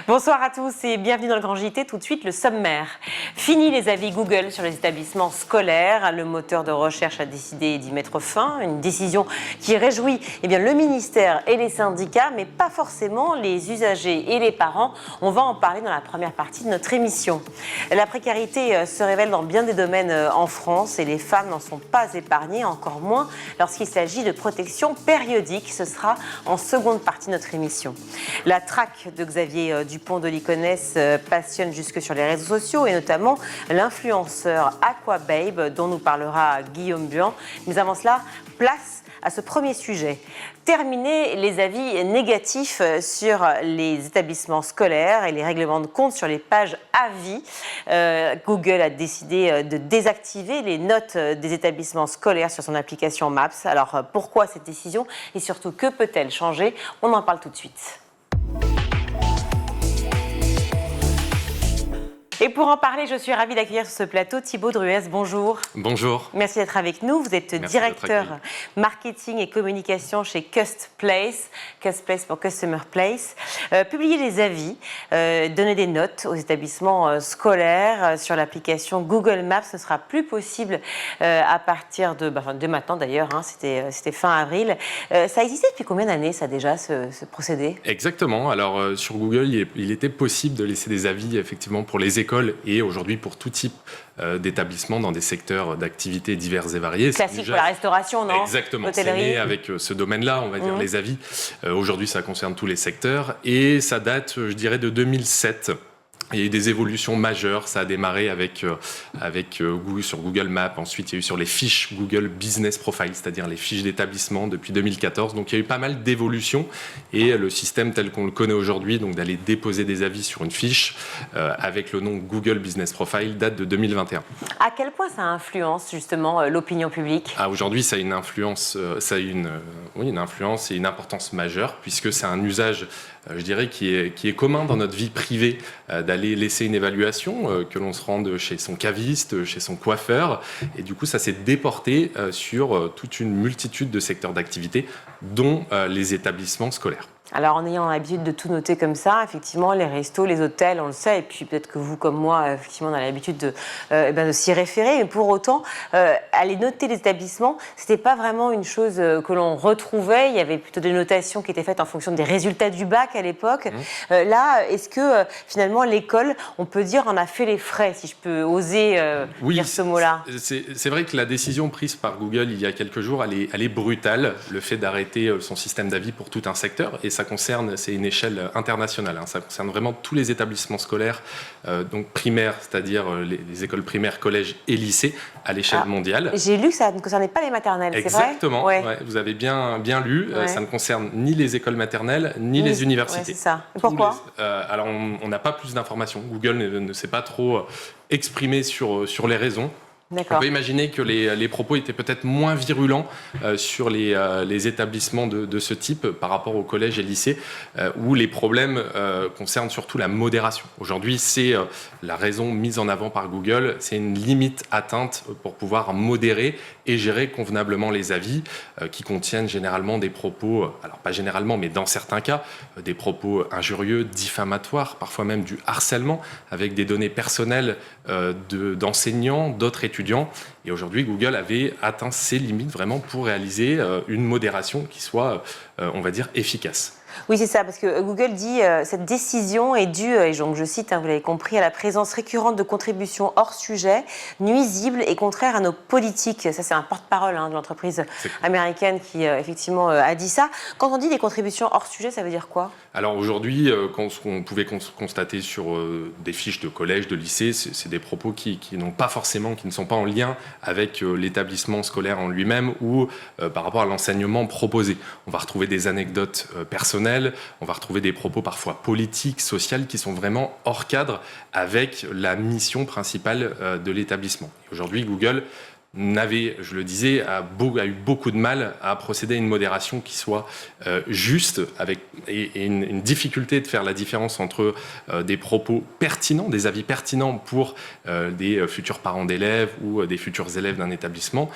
Bonsoir à tous et bienvenue dans le Grand JT. Tout de suite, le sommaire. Fini les avis Google sur les établissements scolaires. Le moteur de recherche a décidé d'y mettre fin. Une décision qui réjouit le ministère et les syndicats, mais pas forcément les usagers et les parents. On va en parler dans la première partie de notre émission. La précarité se révèle dans bien des domaines en France et les femmes n'en sont pas épargnées, encore moins lorsqu'il s'agit de protection périodique. Ce sera en seconde partie de notre émission. La traque de Xavier Dupont de Ligonnès passionne jusque sur les réseaux sociaux et notamment l'influenceur Aquababe dont nous parlera Guillaume Buan. Mais avant cela, place à ce premier sujet. Terminer les avis négatifs sur les établissements scolaires et les règlements de compte sur les pages avis. Google a décidé de désactiver les notes des établissements scolaires sur son application Maps. Alors pourquoi cette décision et surtout que peut-elle changer? On en parle tout de suite. Et pour en parler, je suis ravie d'accueillir sur ce plateau Thibaut Druès. Bonjour. Bonjour. Merci d'être avec nous. Vous êtes directeur marketing et communication chez Custplace. Custplace pour Customer Place. Publier des avis, donner des notes aux établissements scolaires sur l'application Google Maps ne sera plus possible à partir de maintenant d'ailleurs. C'était fin avril. Ça existait depuis combien d'années ça déjà, ce procédé? Exactement. Alors sur Google, il était possible de laisser des avis effectivement pour les écoles et aujourd'hui pour tout type d'établissements dans des secteurs d'activités divers et variés. Classique pour la restauration, non? Exactement. C'est né avec ce domaine-là, on va dire, les avis. Aujourd'hui, ça concerne tous les secteurs et ça date, je dirais, de 2007. Il y a eu des évolutions majeures. Ça a démarré avec Google sur Google Maps. Ensuite, il y a eu sur les fiches Google Business Profile, c'est-à-dire les fiches d'établissement depuis 2014. Donc, il y a eu pas mal d'évolutions. Et le système tel qu'on le connaît aujourd'hui, donc d'aller déposer des avis sur une fiche avec le nom Google Business Profile, date de 2021. À quel point ça influence justement l'opinion publique? Aujourd'hui, ça a une influence, une influence et une importance majeure puisque c'est un usage, je dirais, qui est commun dans notre vie privée, d'aller laisser une évaluation, que l'on se rende chez son caviste, chez son coiffeur. Et du coup, ça s'est déporté sur toute une multitude de secteurs d'activité, dont les établissements scolaires. Alors, en ayant l'habitude de tout noter comme ça, effectivement, les restos, les hôtels, on le sait, et puis peut-être que vous, comme moi, effectivement, on a l'habitude de s'y référer, mais pour autant, aller noter les établissements, c'était pas vraiment une chose que l'on retrouvait. Il y avait plutôt des notations qui étaient faites en fonction des résultats du bac à l'époque. Là, est-ce que finalement, l'école, on peut dire, en a fait les frais, si je peux oser dire ce mot-là? C'est vrai que la décision prise par Google il y a quelques jours, elle est brutale, le fait d'arrêter son système d'avis pour tout un secteur, et c'est une échelle internationale. Ça concerne vraiment tous les établissements scolaires, donc primaires, c'est-à-dire les écoles primaires, collèges et lycées à l'échelle mondiale. J'ai lu que ça ne concernait pas les maternelles, c'est vrai? Exactement, vous avez bien lu. Ça ne concerne ni les écoles maternelles, ni les universités. C'est ça. Et pourquoi? Alors, on n'a pas plus d'informations. Google ne s'est pas trop exprimé sur les raisons. D'accord. On peut imaginer que les propos étaient peut-être moins virulents sur les établissements de ce type par rapport aux collèges et lycées où les problèmes concernent surtout la modération. Aujourd'hui, c'est la raison mise en avant par Google, c'est une limite atteinte pour pouvoir modérer et gérer convenablement les avis qui contiennent généralement des propos, alors pas généralement, mais dans certains cas, des propos injurieux, diffamatoires, parfois même du harcèlement, avec des données personnelles d'enseignants, d'autres étudiants. Et aujourd'hui, Google avait atteint ses limites vraiment pour réaliser une modération qui soit, on va dire, efficace. Oui, c'est ça, parce que Google dit cette décision est due, et donc je cite, vous l'avez compris, à la présence récurrente de contributions hors sujet, nuisibles et contraires à nos politiques. Ça, c'est un porte-parole de l'entreprise américaine qui, effectivement, a dit ça. Quand on dit des contributions hors sujet, ça veut dire quoi? Alors aujourd'hui, ce qu'on pouvait constater sur des fiches de collège, de lycée, c'est des propos qui ne sont pas en lien avec l'établissement scolaire en lui-même ou par rapport à l'enseignement proposé. On va retrouver des anecdotes personnelles, on va retrouver des propos parfois politiques, sociaux, qui sont vraiment hors cadre avec la mission principale de l'établissement. Aujourd'hui, Google je le disais, a eu beaucoup de mal à procéder à une modération qui soit juste, et une difficulté de faire la différence entre des propos pertinents, des avis pertinents pour des futurs parents d'élèves ou des futurs élèves d'un établissement,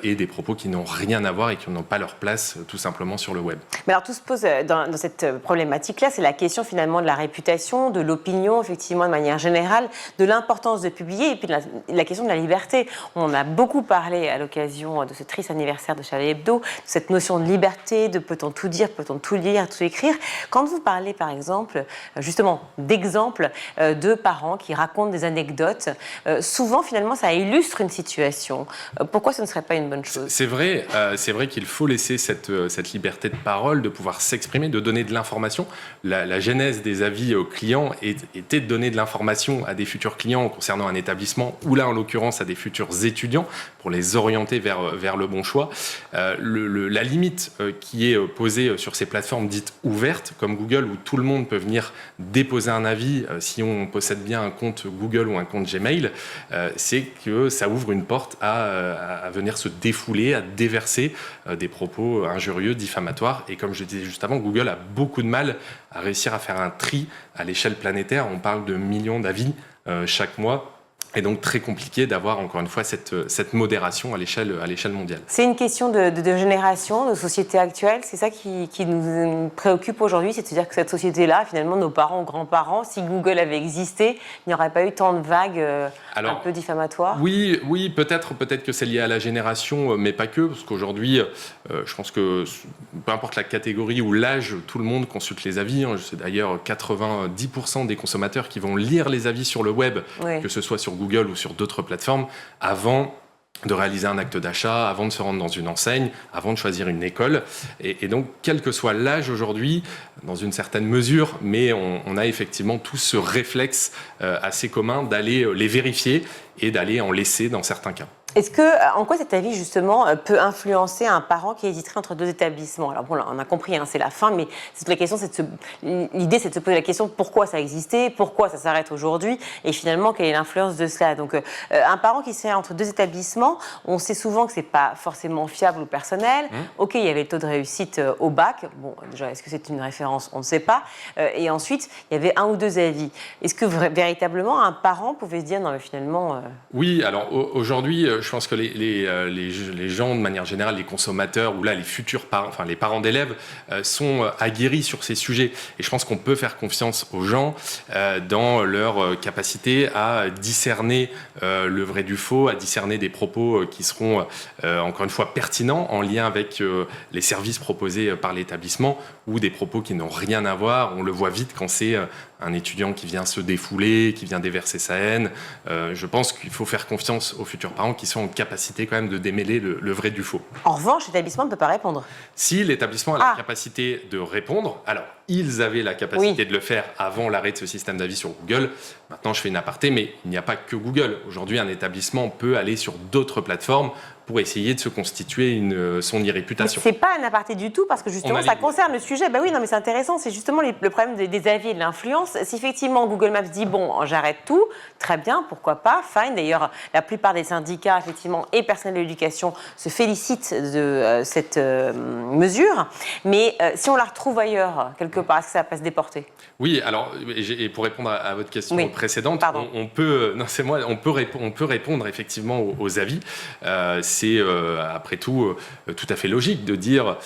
et des propos qui n'ont rien à voir et qui n'ont pas leur place tout simplement sur le web. Mais alors tout se pose dans cette problématique-là, c'est la question finalement de la réputation, de l'opinion, effectivement de manière générale, de l'importance de publier et puis de la question de la liberté. On a beaucoup parlé à l'occasion de ce triste anniversaire de Charlie Hebdo, de cette notion de liberté, de peut-on tout dire, peut-on tout lire, tout écrire. Quand vous parlez par exemple, justement, d'exemples de parents qui racontent des anecdotes, souvent finalement ça illustre une situation. Pourquoi ce ne serait pas une bonne chose ? C'est vrai qu'il faut laisser cette liberté de parole, de pouvoir s'exprimer, de donner de l'information. La genèse des avis aux clients était de donner de l'information à des futurs clients concernant un établissement, ou là en l'occurrence à des futurs étudiants, pour les orienter vers le bon choix. La limite qui est posée sur ces plateformes dites ouvertes, comme Google, où tout le monde peut venir déposer un avis si on possède bien un compte Google ou un compte Gmail, c'est que ça ouvre une porte à venir se défouler, à déverser des propos injurieux, diffamatoires. Et comme je disais juste avant, Google a beaucoup de mal à réussir à faire un tri à l'échelle planétaire. On parle de millions d'avis chaque mois. Et donc très compliqué d'avoir encore une fois cette modération à l'échelle mondiale. C'est une question de génération, de société actuelle, c'est ça qui nous préoccupe aujourd'hui, c'est de se dire que cette société-là, finalement, nos parents ou grands-parents, si Google avait existé, il n'y aurait pas eu tant de vagues un peu diffamatoires. Oui, peut-être que c'est lié à la génération, mais pas que, parce qu'aujourd'hui, je pense que peu importe la catégorie ou l'âge, tout le monde consulte les avis. C'est d'ailleurs 90% des consommateurs qui vont lire les avis sur le web, oui, que ce soit sur Google ou sur d'autres plateformes, avant de réaliser un acte d'achat, avant de se rendre dans une enseigne, avant de choisir une école. Et donc, quel que soit l'âge aujourd'hui, dans une certaine mesure, mais on a effectivement tout ce réflexe assez commun d'aller les vérifier et d'aller en laisser dans certains cas. En quoi cet avis, justement, peut influencer un parent qui hésiterait entre deux établissements ? Alors bon, là, on a compris, c'est la fin, mais l'idée, c'est de se poser la question pourquoi ça existait, pourquoi ça s'arrête aujourd'hui, et finalement, quelle est l'influence de cela ? Donc, un parent qui serait entre deux établissements, on sait souvent que c'est pas forcément fiable ou personnel. Ok, il y avait le taux de réussite au bac. Bon, déjà, est-ce que c'est une référence ? On ne sait pas. Et ensuite, il y avait un ou deux avis. Est-ce que véritablement, un parent pouvait se dire, non, mais finalement... Oui, alors aujourd'hui... Je pense que les gens, de manière générale, les consommateurs ou là les futurs parents, enfin les parents d'élèves, sont aguerris sur ces sujets. Et je pense qu'on peut faire confiance aux gens dans leur capacité à discerner le vrai du faux, à discerner des propos qui seront encore une fois pertinents en lien avec les services proposés par l'établissement, ou des propos qui n'ont rien à voir. On le voit vite quand c'est un étudiant qui vient se défouler, qui vient déverser sa haine. Je pense qu'il faut faire confiance aux futurs parents qui sont en capacité quand même de démêler le vrai du faux. En revanche, l'établissement ne peut pas répondre. Si l'établissement a la capacité de répondre, alors ils avaient la capacité de le faire avant l'arrêt de ce système d'avis sur Google. Maintenant, je fais une aparté, mais il n'y a pas que Google. Aujourd'hui, un établissement peut aller sur d'autres plateformes pour essayer de se constituer son e-réputation. C'est pas un aparté du tout, parce que justement, ça concerne le sujet. Oui, non, mais c'est intéressant. C'est justement le problème des avis et de l'influence. Si effectivement Google Maps dit bon, j'arrête tout, très bien, pourquoi pas, fine. D'ailleurs, la plupart des syndicats, effectivement, et personnels de l'éducation se félicitent de cette mesure. Mais si on la retrouve ailleurs, quelque part, est-ce que ça va pas se déporter ? Oui, alors, et pour répondre à votre question précédente, on peut répondre effectivement aux avis. C'est après tout à fait logique de dire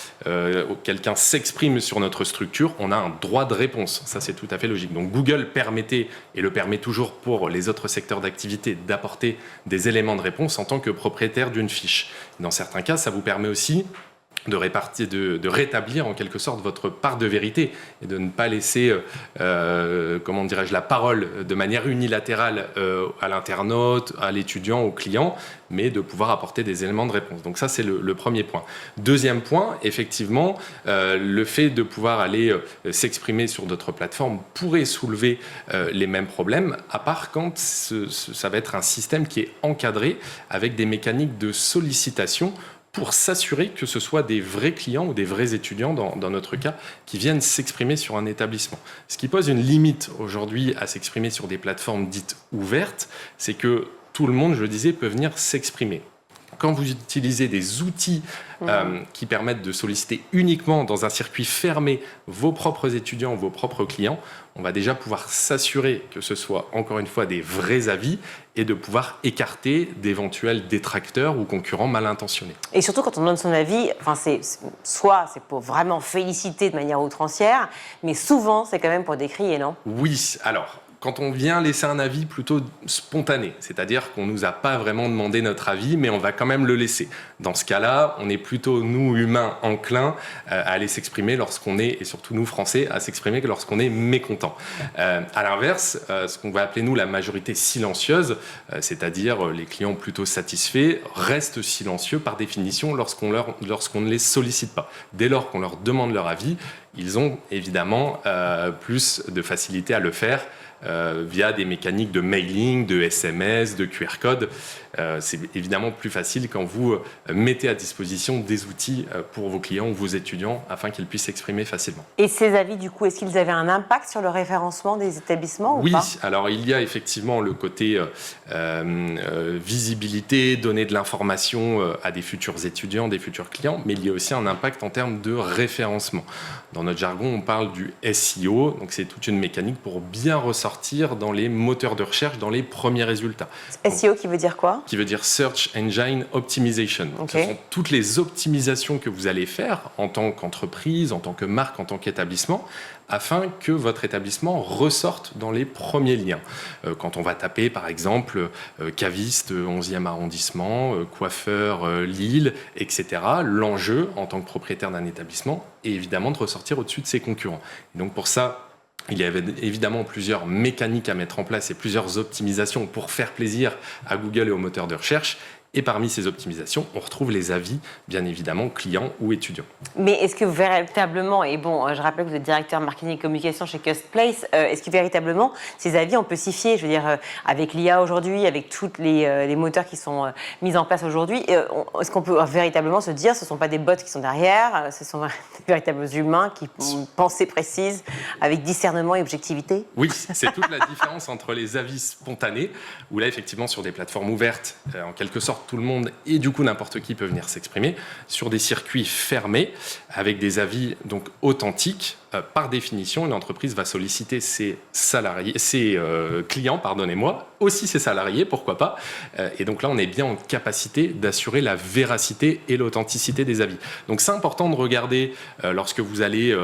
quelqu'un s'exprime sur notre structure, on a un droit de réponse. Ça, c'est tout à fait logique. Donc Google permettait, et le permet toujours pour les autres secteurs d'activité, d'apporter des éléments de réponse en tant que propriétaire d'une fiche. Dans certains cas, ça vous permet aussi de rétablir en quelque sorte votre part de vérité et de ne pas laisser, la parole de manière unilatérale à l'internaute, à l'étudiant, au client, mais de pouvoir apporter des éléments de réponse. Donc ça, c'est le premier point. Deuxième point, effectivement, le fait de pouvoir aller s'exprimer sur d'autres plateformes pourrait soulever les mêmes problèmes, à part quand ça va être un système qui est encadré avec des mécaniques de sollicitation pour s'assurer que ce soit des vrais clients ou des vrais étudiants, dans notre cas, qui viennent s'exprimer sur un établissement. Ce qui pose une limite aujourd'hui à s'exprimer sur des plateformes dites ouvertes, c'est que tout le monde, je le disais, peut venir s'exprimer. Quand vous utilisez des outils qui permettent de solliciter uniquement dans un circuit fermé vos propres étudiants, vos propres clients, on va déjà pouvoir s'assurer que ce soit, encore une fois, des vrais avis et de pouvoir écarter d'éventuels détracteurs ou concurrents mal intentionnés. Et surtout, quand on donne son avis, soit c'est pour vraiment féliciter de manière outrancière, mais souvent, c'est quand même pour décrier, non ? Oui, alors... Quand on vient laisser un avis plutôt spontané, c'est-à-dire qu'on ne nous a pas vraiment demandé notre avis, mais on va quand même le laisser. Dans ce cas-là, on est plutôt, nous, humains, enclins à aller s'exprimer lorsqu'on est, et surtout nous, Français, à s'exprimer lorsqu'on est mécontent. À l'inverse, ce qu'on va appeler, nous, la majorité silencieuse, c'est-à-dire les clients plutôt satisfaits, restent silencieux par définition lorsqu'on ne les sollicite pas. Dès lors qu'on leur demande leur avis, ils ont évidemment plus de facilité à le faire via des mécaniques de mailing, de SMS, de QR code. C'est évidemment plus facile quand vous mettez à disposition des outils pour vos clients ou vos étudiants afin qu'ils puissent s'exprimer facilement. Et ces avis, du coup, est-ce qu'ils avaient un impact sur le référencement des établissements ou pas ? Oui, alors il y a effectivement le côté visibilité, donner de l'information à des futurs étudiants, des futurs clients, mais il y a aussi un impact en termes de référencement. Dans notre jargon, on parle du SEO, donc c'est toute une mécanique pour bien ressortir dans les moteurs de recherche, dans les premiers résultats. SEO qui veut dire quoi ? Qui veut dire Search Engine Optimization. Okay. Ce sont toutes les optimisations que vous allez faire en tant qu'entreprise, en tant que marque, en tant qu'établissement, afin que votre établissement ressorte dans les premiers liens. Quand on va taper, par exemple, caviste 11e arrondissement, coiffeur Lille, etc., l'enjeu, en tant que propriétaire d'un établissement, est évidemment de ressortir au-dessus de ses concurrents. Et donc pour ça, il y avait évidemment plusieurs mécaniques à mettre en place et plusieurs optimisations pour faire plaisir à Google et aux moteurs de recherche. Et parmi ces optimisations, on retrouve les avis, bien évidemment, clients ou étudiants. Mais est-ce que véritablement, et bon, je rappelle que vous êtes directeur marketing et communication chez Custplace, est-ce que véritablement, ces avis, on peut s'y fier ? Je veux dire, avec l'IA aujourd'hui, avec tous les moteurs qui sont mis en place aujourd'hui, est-ce qu'on peut véritablement se dire, ce ne sont pas des bots qui sont derrière, ce sont des véritables humains qui ont une pensée précise, avec discernement et objectivité ? Oui, c'est toute la différence entre les avis spontanés, où là, effectivement, sur des plateformes ouvertes, en quelque sorte, tout le monde et du coup n'importe qui peut venir s'exprimer sur des circuits fermés avec des avis donc authentiques. Par définition, une entreprise va solliciter ses clients, aussi ses salariés, pourquoi pas. Et donc là, on est bien en capacité d'assurer la véracité et l'authenticité des avis. Donc c'est important de regarder lorsque vous allez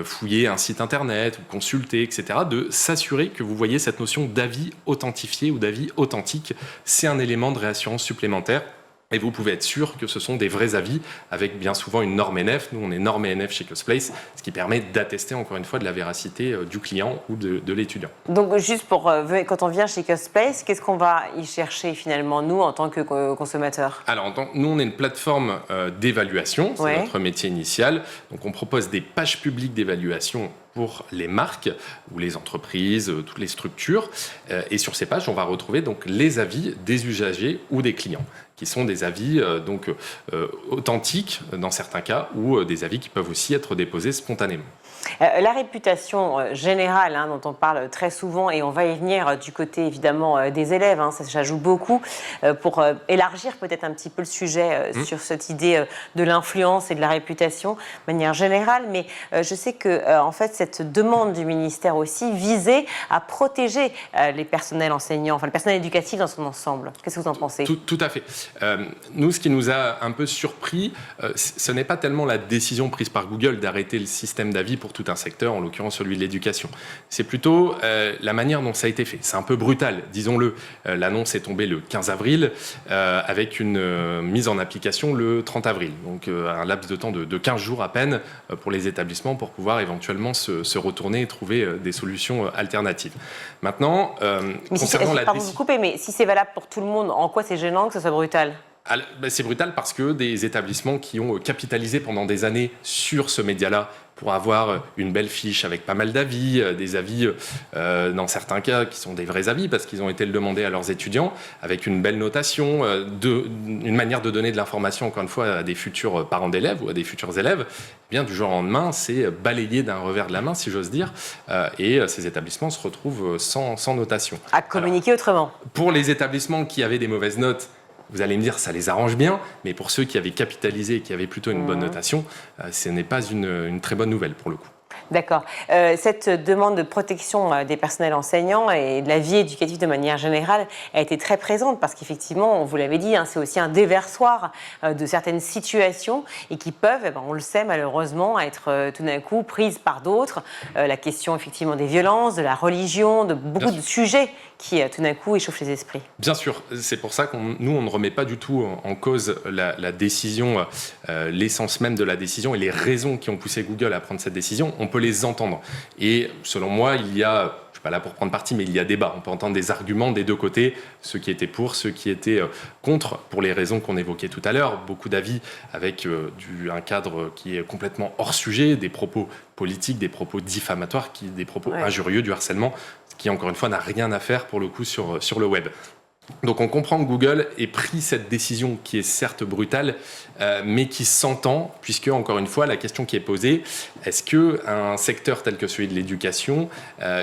fouiller un site internet ou consulter, etc., de s'assurer que vous voyez cette notion d'avis authentifié ou d'avis authentique. C'est un élément de réassurance supplémentaire. Et vous pouvez être sûr que ce sont des vrais avis avec bien souvent une norme NF. Nous, on est norme NF chez Custplace, ce qui permet d'attester encore une fois de la véracité du client ou de l'étudiant. Donc juste quand on vient chez Custplace, qu'est-ce qu'on va y chercher finalement, nous, en tant que consommateurs ? Alors, nous, on est une plateforme d'évaluation, c'est notre métier initial. Donc, on propose des pages publiques d'évaluation pour les marques ou les entreprises, toutes les structures. Et sur ces pages, on va retrouver donc les avis des usagers ou des clients, qui sont des avis authentiques dans certains cas, ou des avis qui peuvent aussi être déposés spontanément. La réputation générale, dont on parle très souvent, et on va y venir du côté évidemment des élèves, ça joue beaucoup, pour élargir peut-être un petit peu le sujet sur cette idée de l'influence et de la réputation de manière générale, mais je sais que en fait cette demande du ministère aussi visait à protéger les personnels enseignants, enfin le personnel éducatif dans son ensemble. Qu'est-ce que vous en pensez ? Tout à fait. Nous, ce qui nous a un peu surpris, ce n'est pas tellement la décision prise par Google d'arrêter le système d'avis pour tout un secteur, en l'occurrence celui de l'éducation. C'est plutôt la manière dont ça a été fait. C'est un peu brutal, disons-le. L'annonce est tombée le 15 avril avec une mise en application le 30 avril. Donc un laps de temps de 15 jours à peine pour les établissements pour pouvoir éventuellement se retourner et trouver des solutions alternatives. Maintenant, concernant la pardon de vous couper, mais si c'est valable pour tout le monde, en quoi c'est gênant que ce soit brutal ? C'est brutal parce que des établissements qui ont capitalisé pendant des années sur ce média-là pour avoir une belle fiche avec pas mal d'avis, des avis dans certains cas qui sont des vrais avis parce qu'ils ont été le demander à leurs étudiants, avec une belle notation, une manière de donner de l'information encore une fois à des futurs parents d'élèves ou à des futurs élèves, bien du jour au lendemain, c'est balayé d'un revers de la main si j'ose dire, et ces établissements se retrouvent sans notation. À communiquer autrement. Pour les établissements qui avaient des mauvaises notes, Vous allez me dire, ça les arrange bien, mais pour ceux qui avaient capitalisé et qui avaient plutôt une bonne notation, ce n'est pas une très bonne nouvelle pour le coup. D'accord. Cette demande de protection des personnels enseignants et de la vie éducative de manière générale a été très présente parce qu'effectivement, vous l'avez dit, c'est aussi un déversoir de certaines situations et qui peuvent, on le sait malheureusement, être tout d'un coup prises par d'autres. La question effectivement des violences, de la religion, de beaucoup de sujets qui tout d'un coup échauffent les esprits. Bien sûr, c'est pour ça nous, on ne remet pas du tout en cause la décision, l'essence même de la décision et les raisons qui ont poussé Google à prendre cette décision. On peut les entendre. Et selon moi, je ne suis pas là pour prendre parti, mais il y a débat. On peut entendre des arguments des deux côtés, ceux qui étaient pour, ceux qui étaient contre, pour les raisons qu'on évoquait tout à l'heure. Beaucoup d'avis avec un cadre qui est complètement hors sujet, des propos politiques, des propos diffamatoires, des propos injurieux, du harcèlement, qui encore une fois n'a rien à faire pour le coup sur le web. Donc on comprend que Google ait pris cette décision qui est certes brutale, mais qui s'entend, puisque encore une fois la question qui est posée, est-ce qu'un secteur tel que celui de l'éducation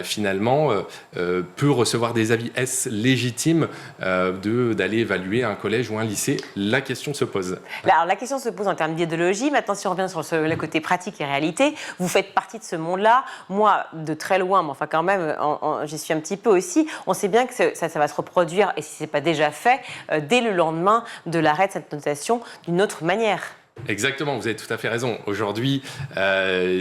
finalement peut recevoir des avis? Est-ce légitime d'aller évaluer un collège ou un lycée? La question se pose. Alors la question se pose en termes d'idéologie. Maintenant, si on revient sur le côté pratique et réalité, vous faites partie de ce monde-là. Moi, de très loin, mais enfin quand même, j'y suis un petit peu aussi. On sait bien que ça va se reproduire, et si ce n'est pas déjà fait, dès le lendemain de l'arrêt de cette notation d'une autre manière. Exactement, vous avez tout à fait raison. Aujourd'hui,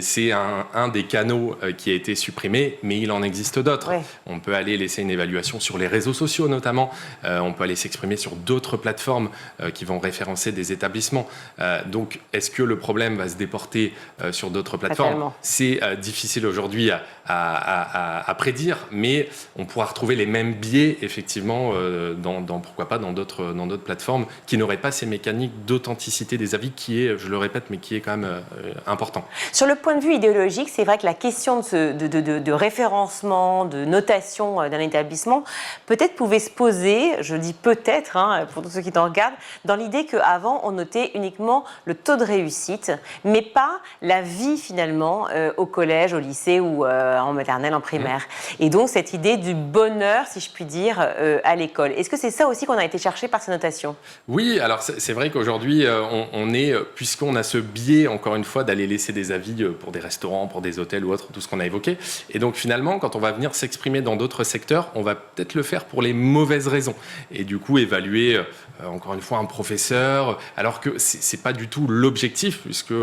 c'est un des canaux qui a été supprimé, mais il en existe d'autres. Oui. On peut aller laisser une évaluation sur les réseaux sociaux notamment. On peut aller s'exprimer sur d'autres plateformes qui vont référencer des établissements. Donc, est-ce que le problème va se déporter sur d'autres plateformes? C'est difficile aujourd'hui à prédire, mais on pourra retrouver les mêmes biais effectivement pourquoi pas dans d'autres plateformes qui n'auraient pas ces mécaniques d'authenticité des avis qui est, je le répète, mais qui est quand même important. Sur le point de vue idéologique, c'est vrai que la question de référencement, de notation d'un établissement, peut-être pouvait se poser, je dis peut-être, pour tous ceux qui t'en regardent, dans l'idée qu'avant, on notait uniquement le taux de réussite, mais pas la vie finalement au collège, au lycée ou en maternelle, en primaire. Et donc, cette idée du bonheur, si je puis dire, à l'école. Est-ce que c'est ça aussi qu'on a été chercher par ces notations? Oui, alors c'est vrai qu'aujourd'hui, on est puisqu'on a ce biais, encore une fois, d'aller laisser des avis pour des restaurants, pour des hôtels ou autres, tout ce qu'on a évoqué. Et donc, finalement, quand on va venir s'exprimer dans d'autres secteurs, on va peut-être le faire pour les mauvaises raisons. Et du coup, évaluer, encore une fois, un professeur, alors que c'est pas du tout l'objectif, puisque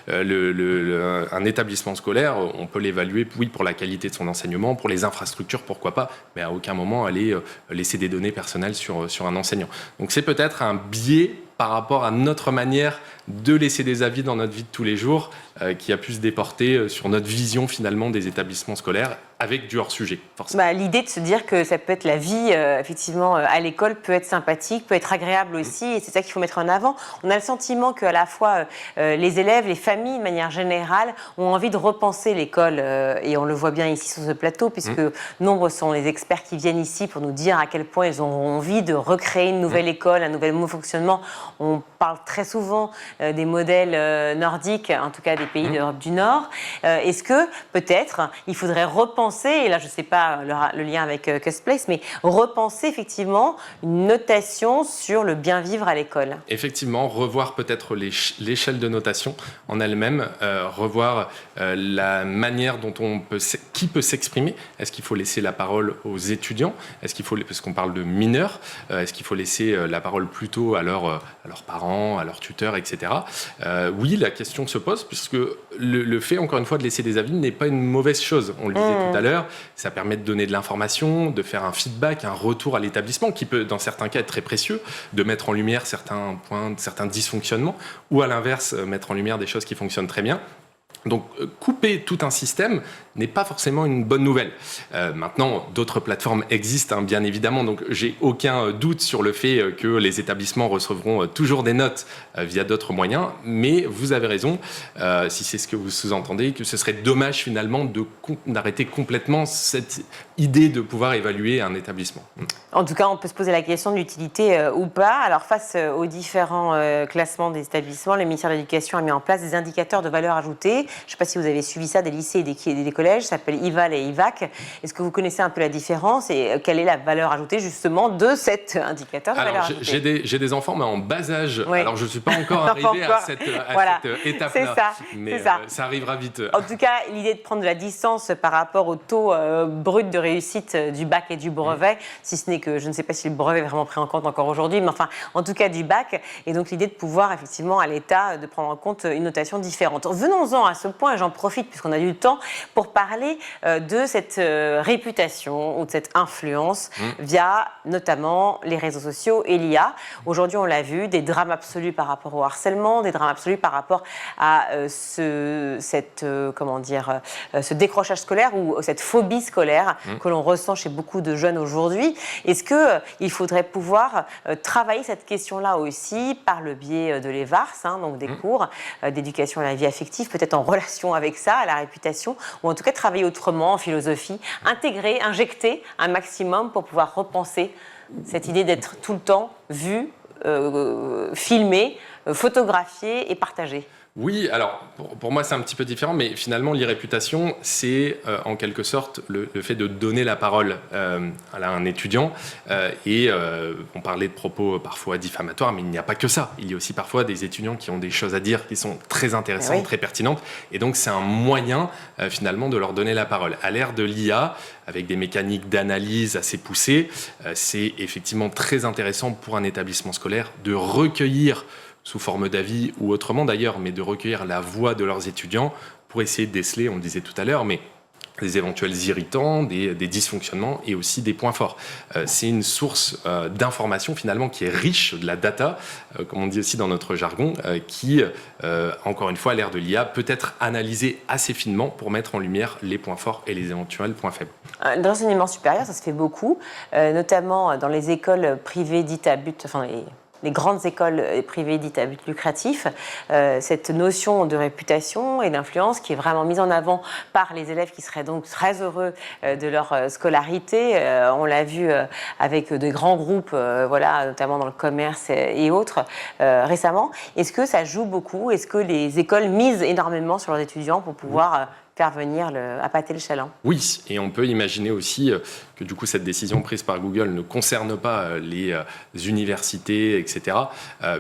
un établissement scolaire, on peut l'évaluer, oui, pour la qualité de son enseignement, pour les infrastructures, pourquoi pas, mais à aucun moment aller laisser des données personnelles sur un enseignant. Donc, c'est peut-être un biais par rapport à notre manière de laisser des avis dans notre vie de tous les jours, qui a pu se déporter sur notre vision finalement des établissements scolaires avec du hors-sujet, forcément. L'idée de se dire que ça peut être la vie, effectivement, à l'école peut être sympathique, peut être agréable aussi, et c'est ça qu'il faut mettre en avant. On a le sentiment qu'à la fois les élèves, les familles, de manière générale, ont envie de repenser l'école, et on le voit bien ici sur ce plateau, puisque nombreux sont les experts qui viennent ici pour nous dire à quel point ils ont envie de recréer une nouvelle école, un nouvel fonctionnement. On parle très souvent des modèles nordiques, en tout cas des pays d'Europe du Nord. Est-ce que peut-être il faudrait repenser, et là je ne sais pas le lien avec Custplace, mais repenser effectivement une notation sur le bien vivre à l'école? Effectivement, revoir peut-être l'échelle de notation en elle-même, revoir la manière dont qui peut s'exprimer. Est-ce qu'il faut laisser la parole aux étudiants? Est-ce qu'il faut, parce qu'on parle de mineurs, est-ce qu'il faut laisser la parole plutôt à leurs parents, à leurs tuteurs, etc. Oui, la question se pose, puisque le fait, encore une fois, de laisser des avis n'est pas une mauvaise chose. On le disait tout à l'heure, ça permet de donner de l'information, de faire un feedback, un retour à l'établissement, qui peut, dans certains cas, être très précieux, de mettre en lumière certains points, certains dysfonctionnements, ou à l'inverse, mettre en lumière des choses qui fonctionnent très bien. Donc, couper tout un système n'est pas forcément une bonne nouvelle. Maintenant, d'autres plateformes existent, bien évidemment, donc j'ai aucun doute sur le fait que les établissements recevront toujours des notes via d'autres moyens, mais vous avez raison, si c'est ce que vous sous-entendez, que ce serait dommage finalement d'arrêter complètement cette idée de pouvoir évaluer un établissement. En tout cas, on peut se poser la question de l'utilité ou pas. Alors, face aux différents classements des établissements, le ministère de l'Éducation a mis en place des indicateurs de valeur ajoutée Je ne sais pas si vous avez suivi ça, des lycées et des collèges, ça s'appelle IVAL et IVAC. Est-ce que vous connaissez un peu la différence et quelle est la valeur ajoutée justement de cet indicateur de valeur ajoutée? J'ai des enfants, mais en bas âge. Oui. Alors, je ne suis pas encore arrivé à cette étape-là. C'est ça, mais ça arrivera vite. En tout cas, l'idée de prendre de la distance par rapport au taux brut de réussite du bac et du brevet, si ce n'est que je ne sais pas si le brevet est vraiment pris en compte encore aujourd'hui, mais enfin, en tout cas du bac. Et donc, l'idée de pouvoir effectivement à l'État de prendre en compte une notation différente. Venons-en à ce point, j'en profite puisqu'on a du temps, pour parler de cette réputation ou de cette influence via notamment les réseaux sociaux et l'IA. Aujourd'hui, on l'a vu, des drames absolus par rapport au harcèlement, des drames absolus par rapport à ce décrochage scolaire ou cette phobie scolaire que l'on ressent chez beaucoup de jeunes aujourd'hui. Est-ce qu'il faudrait pouvoir travailler cette question-là aussi par le biais de l'EVARS, donc des cours d'éducation à la vie affective, peut-être en relation avec ça, à la réputation, ou en tout cas travailler autrement en philosophie, intégrer, injecter un maximum pour pouvoir repenser cette idée d'être tout le temps vu, filmé, photographié et partagé? Oui, alors pour moi c'est un petit peu différent, mais finalement l'irréputation c'est en quelque sorte le fait de donner la parole à un étudiant on parlait de propos parfois diffamatoires, mais il n'y a pas que ça. Il y a aussi parfois des étudiants qui ont des choses à dire qui sont très intéressantes, très pertinentes, et donc c'est un moyen finalement de leur donner la parole. À l'ère de l'IA, avec des mécaniques d'analyse assez poussées, c'est effectivement très intéressant pour un établissement scolaire de recueillir sous forme d'avis ou autrement d'ailleurs, mais de recueillir la voix de leurs étudiants pour essayer de déceler, on le disait tout à l'heure, mais des éventuels irritants, des dysfonctionnements et aussi des points forts. C'est une source d'information finalement qui est riche de la data, comme on dit aussi dans notre jargon, qui, encore une fois, à l'ère de l'IA, peut être analysée assez finement pour mettre en lumière les points forts et les éventuels points faibles. Dans l'enseignement supérieur, ça se fait beaucoup, notamment dans les écoles privées dites à but, les grandes écoles privées dites à but lucratif, cette notion de réputation et d'influence qui est vraiment mise en avant par les élèves qui seraient donc très heureux de leur scolarité. On l'a vu avec de grands groupes, notamment dans le commerce et autres récemment. Est-ce que ça joue beaucoup? Est-ce que les écoles misent énormément sur leurs étudiants pour pouvoir faire venir appâter le chaland? Oui, et on peut imaginer aussi que du coup cette décision prise par Google ne concerne pas les universités, etc.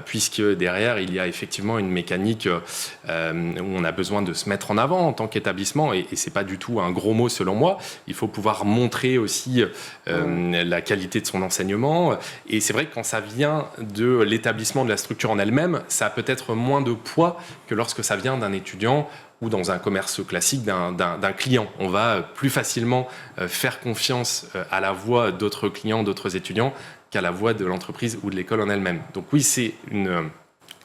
Puisque derrière il y a effectivement une mécanique où on a besoin de se mettre en avant en tant qu'établissement, et c'est pas du tout un gros mot selon moi. Il faut pouvoir montrer aussi la qualité de son enseignement, et c'est vrai que quand ça vient de l'établissement, de la structure en elle-même, ça a peut-être moins de poids que lorsque ça vient d'un étudiant ou dans un commerce classique d'un client. On va plus facilement faire confiance à la voix d'autres clients, d'autres étudiants, qu'à la voix de l'entreprise ou de l'école en elle-même. Donc oui, c'est une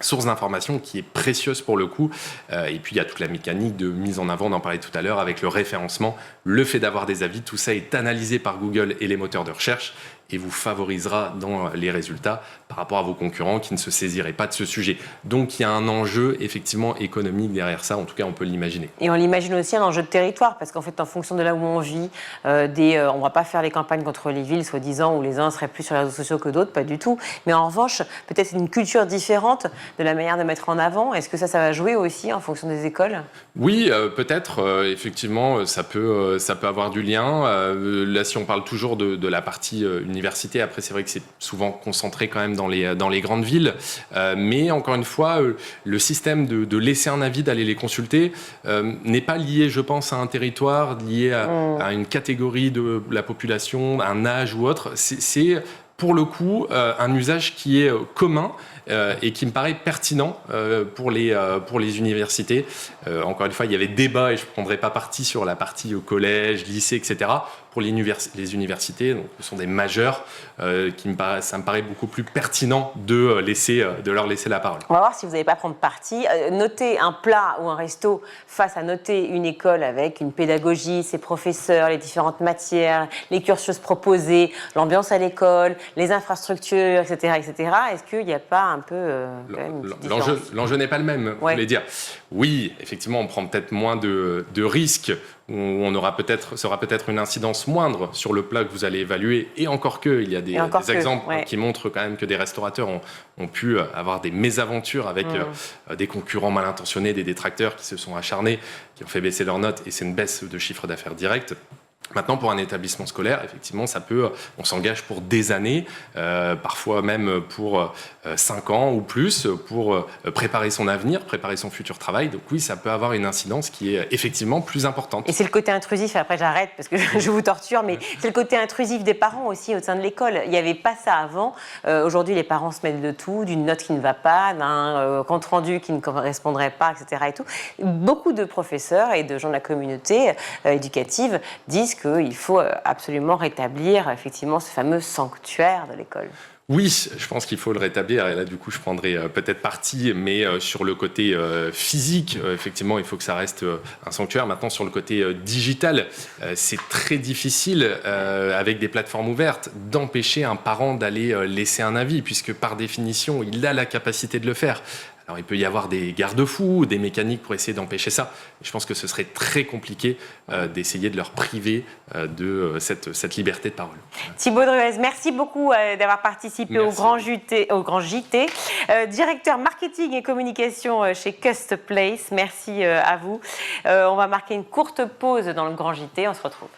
source d'information qui est précieuse pour le coup. Et puis il y a toute la mécanique de mise en avant, on en parlait tout à l'heure, avec le référencement, le fait d'avoir des avis, tout ça est analysé par Google et les moteurs de recherche et vous favorisera dans les résultats par rapport à vos concurrents qui ne se saisiraient pas de ce sujet. Donc il y a un enjeu effectivement économique derrière ça, en tout cas on peut l'imaginer. Et on l'imagine aussi un enjeu de territoire, parce qu'en fait en fonction de là où on vit, on ne va pas faire les campagnes contre les villes soi-disant où les uns seraient plus sur les réseaux sociaux que d'autres, pas du tout. Mais en revanche, peut-être une culture différente de la manière de mettre en avant. Est-ce que ça va jouer aussi en fonction des écoles? Oui, peut-être. Effectivement, ça peut avoir du lien. Là, si on parle toujours de la partie université, après c'est vrai que c'est souvent concentré quand même dans les grandes villes. Mais encore une fois, le système de laisser un avis, d'aller les consulter, n'est pas lié, je pense, à un territoire, lié à une catégorie de la population, un âge ou autre. C'est pour le coup un usage qui est commun et qui me paraît pertinent pour les universités. Encore une fois, il y avait débat et je ne prendrai pas parti sur la partie au collège, lycée, etc. Pour les universités, donc, ce sont des majeurs, ça me paraît beaucoup plus pertinent de leur laisser la parole. On va voir si vous n'allez pas prendre parti. Noter un plat ou un resto face à noter une école avec une pédagogie, ses professeurs, les différentes matières, les cursus proposés, l'ambiance à l'école, les infrastructures, etc. Est-ce qu'il n'y a pas un peu quand même une petite différence? L'enjeu n'est pas le même, vous voulez dire. Oui, effectivement, on prend peut-être moins de risques où ça aura peut-être une incidence moindre sur le plat que vous allez évaluer. Et encore que, il y a des exemples qui montrent quand même que des restaurateurs ont pu avoir des mésaventures avec des concurrents mal intentionnés, des détracteurs qui se sont acharnés, qui ont fait baisser leurs notes, et c'est une baisse de chiffre d'affaires direct. Maintenant, pour un établissement scolaire, effectivement, on s'engage pour des années, parfois même pour 5 ans ou plus, pour préparer son avenir, préparer son futur travail. Donc oui, ça peut avoir une incidence qui est effectivement plus importante. Et c'est le côté intrusif, après j'arrête parce que je vous torture, mais c'est le côté intrusif des parents aussi au sein de l'école. Il n'y avait pas ça avant. Aujourd'hui, les parents se mêlent de tout, d'une note qui ne va pas, d'un compte-rendu qui ne correspondrait pas, etc. Et tout. Beaucoup de professeurs et de gens de la communauté éducative disent qu'il faut absolument rétablir effectivement ce fameux sanctuaire de l'école. Oui, je pense qu'il faut le rétablir. Et là, du coup, je prendrai peut-être parti, mais sur le côté physique, effectivement, il faut que ça reste un sanctuaire. Maintenant, sur le côté digital, c'est très difficile, avec des plateformes ouvertes, d'empêcher un parent d'aller laisser un avis, puisque par définition, il a la capacité de le faire. Alors, il peut y avoir des garde-fous, des mécaniques pour essayer d'empêcher ça. Je pense que ce serait très compliqué d'essayer de leur priver de cette liberté de parole. Thibaut Druez, merci beaucoup d'avoir participé au Grand JT. Directeur marketing et communication chez Custplace. Merci à vous. On va marquer une courte pause dans le Grand JT. On se retrouve.